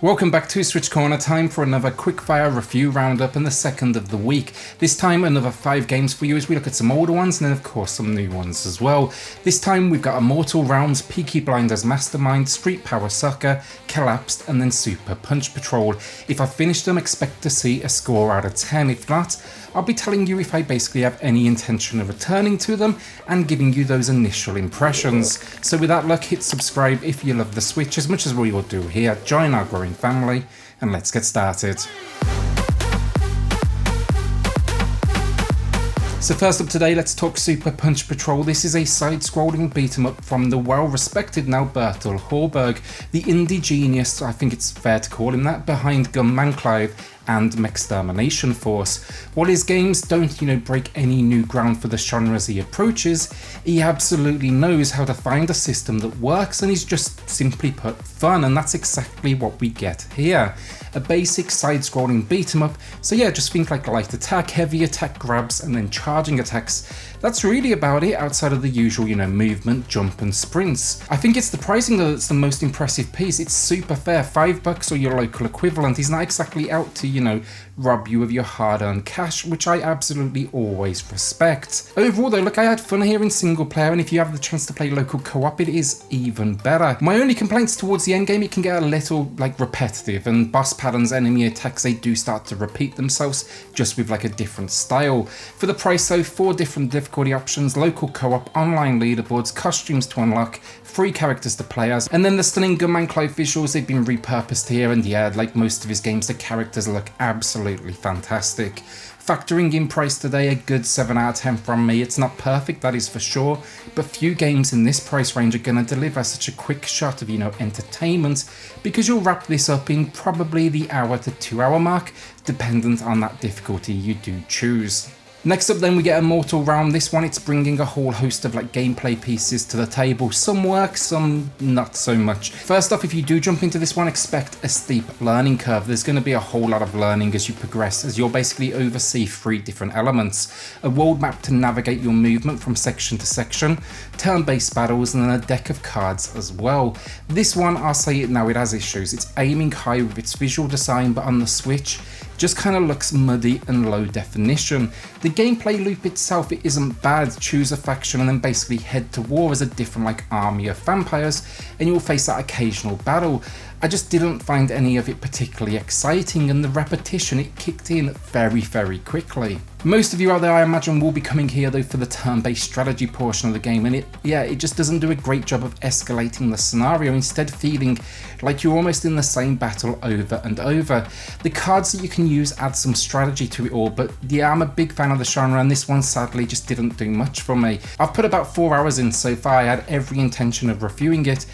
Welcome back to SwitchCorner, time for another quickfire review roundup and the second of the week. This time another 5 games for you as we look at some older ones and then of course some new ones as well. This time we've got Immortal, Peaky Mastermind, Street Power Soccer, Collapsed and then Super Punch Patrol. If I finish them, expect to see a score out of 10. If not, I'll be telling you if I basically have any intention of returning to them and giving you those initial impressions. So with that luck, hit subscribe if you love the Switch as much as we all do here, join our growing family, and let's get started. So first up today, let's talk Super Punch Patrol. This is a side-scrolling beat-em-up from the well-respected now Bertel Horberg, the indie genius, I think it's fair to call him that, behind Gunman Clive and Mextermination Force. While his games don't, break any new ground for the genres he approaches, he absolutely knows how to find a system that works and he's just simply put fun, and that's exactly what we get here. A basic side-scrolling beat-em-up, so yeah, just think like light attack, heavy attack grabs, and then charging attacks. That's really about it outside of the usual, movement, jump and sprints. I think it's the pricing that's the most impressive piece. It's super fair, $5 or your local equivalent. He's not exactly out to, rob you of your hard-earned cash, which I absolutely always respect. Overall though, look, I had fun here in single player, and if you have the chance to play local co-op, it is even better. My only complaints towards the end game, it can get a little repetitive, and boss patterns, enemy attacks, they do start to repeat themselves, just with a different style. For the price though, 4 different difficulty options, local co-op, online leaderboards, costumes to unlock, 3 characters to play as, and then the stunning Gunman Clive visuals, they've been repurposed here, and yeah, like most of his games, the characters look absolutely fantastic. Factoring in price today, a good 7 out of 10 from me. It's not perfect, that is for sure, but few games in this price range are going to deliver such a quick shot of, entertainment, because you'll wrap this up in probably the hour to 2 hour mark, dependent on that difficulty you do choose. Next up then we get Immortal. This one, it's bringing a whole host of gameplay pieces to the table. Some work, some not so much. First off, if you do jump into this one, expect a steep learning curve. There's going to be a whole lot of learning as you progress, as you'll basically oversee 3 different elements. A world map to navigate your movement from section to section, turn-based battles, and then a deck of cards as well. This one, I'll say it now, it has issues. It's aiming high with its visual design, but on the Switch, just kind of looks muddy and low definition. The gameplay loop itself, it isn't bad. Choose a faction and then basically head to war as a different army of vampires, and you'll face that occasional battle. I just didn't find any of it particularly exciting, and the repetition, it kicked in very, very quickly. Most of you out there, I imagine, will be coming here though for the turn-based strategy portion of the game, and it just doesn't do a great job of escalating the scenario, instead feeling like you're almost in the same battle over and over. The cards that you can use add some strategy to it all, but yeah, I'm a big fan of the genre, and this one sadly just didn't do much for me. I've put about 4 hours in so far. I had every intention of reviewing it.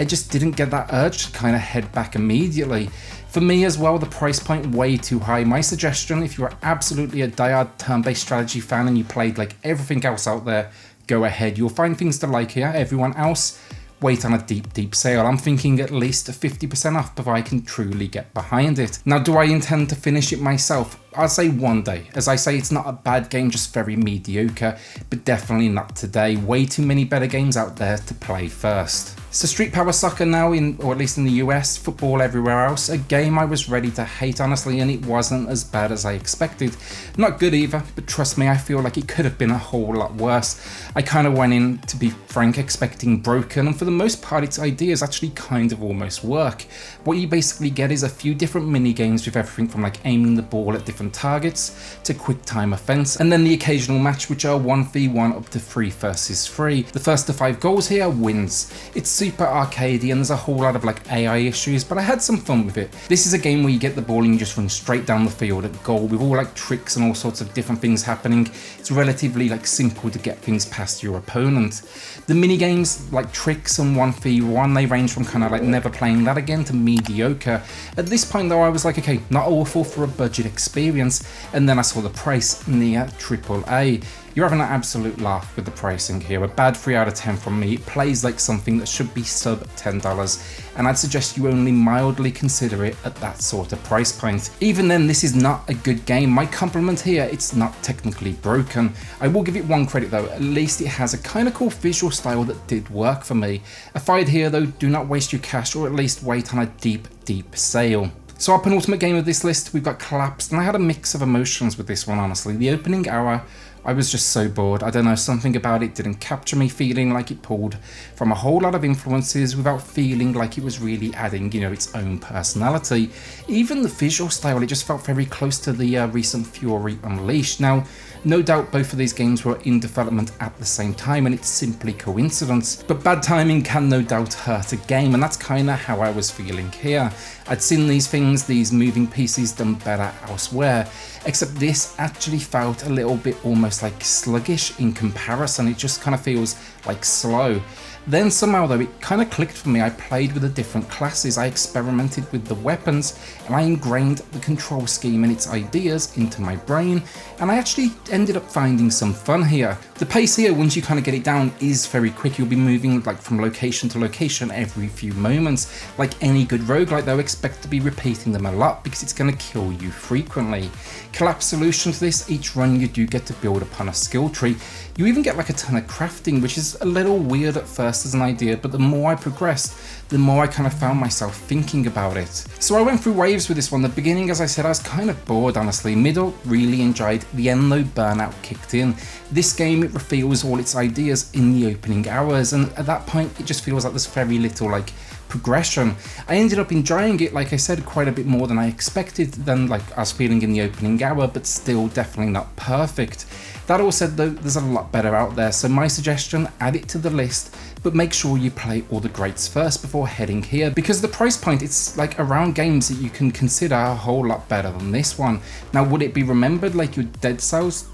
I just didn't get that urge to kind of head back immediately. For me as well, the price point way too high. My suggestion, if you're absolutely a diehard turn-based strategy fan and you played everything else out there, go ahead. You'll find things to like here. Everyone else, wait on a deep sale. I'm thinking at least 50% off before I can truly get behind it. Now, do I intend to finish it myself? I'll say one day. As I say, it's not a bad game, just very mediocre, but definitely not today. Way too many better games out there to play first. So Street Power Soccer now, or at least in the US, football everywhere else, a game I was ready to hate honestly, and it wasn't as bad as I expected. Not good either, but trust me, I feel like it could have been a whole lot worse. I kind of went in, to be frank, expecting broken, and for the most part its ideas actually kind of almost work. What you basically get is a few different mini games with everything from aiming the ball at different targets to quick time offense, and then the occasional match, which are 1v1 up to 3 versus 3. The first to 5 goals here wins. It's super arcadey and there's a whole lot of AI issues, but I had some fun with it. This is a game where you get the ball and you just run straight down the field at goal with all tricks and all sorts of different things happening. It's relatively simple to get things past your opponent. The mini games tricks and 1v1, they range from kind of never playing that again to mediocre. At this point though, I was okay, not awful for a budget experience, and then I saw the price near AAA. You're having an absolute laugh with the pricing here. A bad 3 out of 10 from me. It plays like something that should be sub $10, and I'd suggest you only mildly consider it at that sort of price point. Even then, this is not a good game. My compliment here, it's not technically broken. I will give it one credit though, at least it has a kind of cool visual style that did work for me. A fight here though, do not waste your cash, or at least wait on a deep sale. So our penultimate game of this list, we've got Collapsed, and I had a mix of emotions with this one, honestly. The opening hour, I was just so bored. I don't know, something about it didn't capture me, feeling like it pulled from a whole lot of influences without feeling like it was really adding, you know, its own personality. Even the visual style, it just felt very close to the recent Fury Unleashed. Now, no doubt both of these games were in development at the same time, and it's simply coincidence, but bad timing can no doubt hurt a game, and that's kinda how I was feeling here. I'd seen these things, these moving pieces done better elsewhere, except this actually felt a little bit almost like sluggish in comparison. It just kind of feels like slow. Then somehow though, it kind of clicked for me. I played with the different classes, I experimented with the weapons, and I ingrained the control scheme and its ideas into my brain, and I actually ended up finding some fun here. The pace here, once you kind of get it down, is very quick. You'll be moving like from location to location every few moments. Like any good roguelike though, expect to be repeating them a lot because it's going to kill you frequently. Collapse solution to this, each run you do get to build upon a skill tree. You even get like a ton of crafting, which is a little weird at first as an idea, but the more I progressed, the more I kind of found myself thinking about it. So I went through waves with this one. The beginning, as I said, I was kind of bored, honestly. Middle, really enjoyed. The end though, burnout kicked in. This game, it reveals all its ideas in the opening hours, and at that point, it just feels like there's very little like progression. I ended up enjoying it, like I said, quite a bit more than I expected than like I was feeling in the opening hour, but still definitely not perfect. That all said though, there's a lot better out there, so my suggestion, add it to the list, but make sure you play all the greats first before heading here, because the price point, it's like around games that you can consider a whole lot better than this one. Now, would it be remembered like your Dead Cells?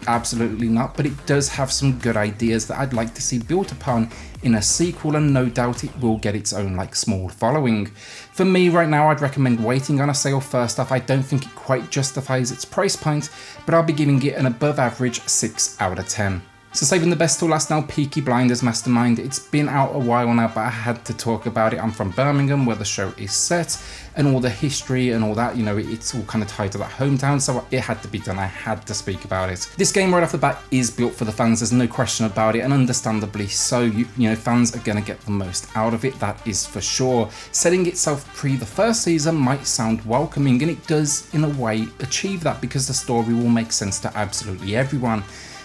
Absolutely not, but it does have some good ideas that I'd like to see built upon in a sequel, and no doubt it will get its own like small following. For me right now, I'd recommend waiting on a sale first off. I don't think it quite justifies its price point, but I'll be giving it an above average 6 out of 10. So saving the best till last now, Peaky Blinders Mastermind. It's been out a while now, but I had to talk about it. I'm from Birmingham, where the show is set, and all the history and all that, you know, it's all kind of tied to that hometown, so it had to be done. I had to speak about it. This game right off the bat is built for the fans, there's no question about it, and understandably so. You know, fans are going to get the most out of it, that is for sure. Setting itself pre the first season might sound welcoming, and it does in a way achieve that because the story will make sense to absolutely everyone.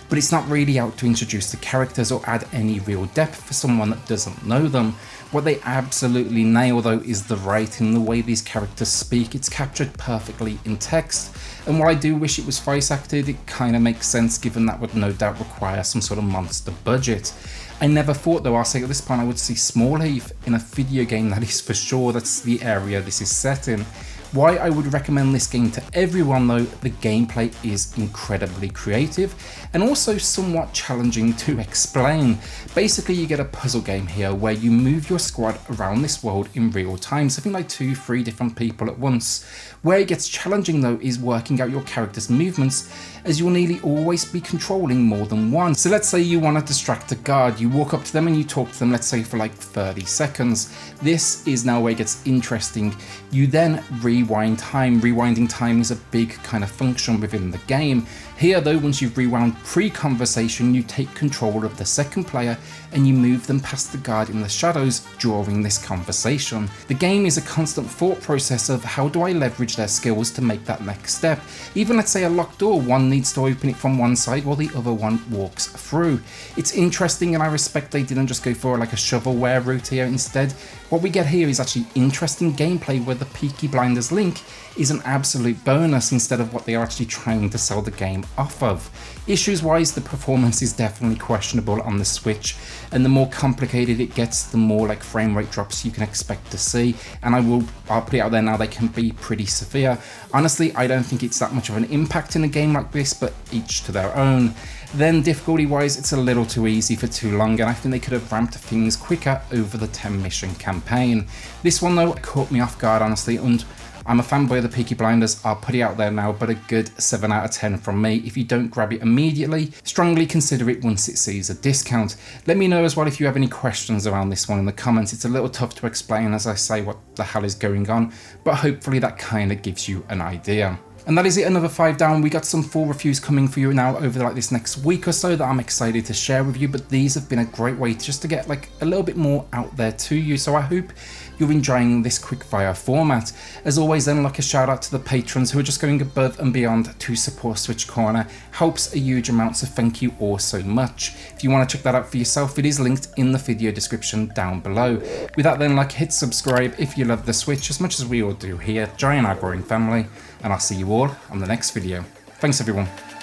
But it's not really out to introduce the characters or add any real depth for someone that doesn't know them. What they absolutely nail though is the writing, the way these characters speak. It's captured perfectly in text, and while I do wish it was voice acted, it kind of makes sense given that would no doubt require some sort of monster budget. I never thought though, I'll say at this point, I would see Small Heath in a video game, that is for sure. That's the area this is set in. Why I would recommend this game to everyone though, the gameplay is incredibly creative and also somewhat challenging to explain. Basically, you get a puzzle game here where you move your squad around this world in real time, something like 2-3 different people at once. Where it gets challenging though is working out your character's movements, as you'll nearly always be controlling more than one. So let's say you want to distract a guard, you walk up to them and you talk to them, let's say for like 30 seconds. This is now where it gets interesting. You then rewind time. Rewinding time is a big kind of function within the game. Here though, once you've rewound pre-conversation, you take control of the second player and you move them past the guard in the shadows during this conversation. The game is a constant thought process of how do I leverage their skills to make that next step. Even let's say a locked door, one needs to open it from one side while the other one walks through. It's interesting, and I respect they didn't just go for like a shovelware route here. Instead, what we get here is actually interesting gameplay where the Peaky Blinders link is an absolute bonus instead of what they are actually trying to sell the game off of. Issues wise, the performance is definitely questionable on the Switch, and the more complicated it gets, the more like frame rate drops you can expect to see, and I'll put it out there now, they can be pretty severe. Honestly, I don't think it's that much of an impact in a game like this, but each to their own. Then difficulty wise, it's a little too easy for too long, and I think they could have ramped things quicker over the 10 mission campaign. This one though caught me off guard honestly, and I'm a fanboy of the Peaky Blinders, I'll put it out there now, but a good 7 out of 10 from me. If you don't grab it immediately, strongly consider it once it sees a discount. Let me know as well if you have any questions around this one in the comments. It's a little tough to explain as I say what the hell is going on, but hopefully that kind of gives you an idea. And that is it, another 5 down. We got some full reviews coming for you now over like this next week or so that I'm excited to share with you, but these have been a great way just to get like a little bit more out there to you, so I hope you're enjoying this quick fire format. As always then, like a shout out to the patrons who are just going above and beyond to support SwitchCorner. Helps a huge amount, so thank you all so much. If you want to check that out for yourself, it is linked in the video description down below. With that then, like, hit subscribe if you love the Switch as much as we all do here, join our growing family, and I'll see you all on the next video. Thanks everyone.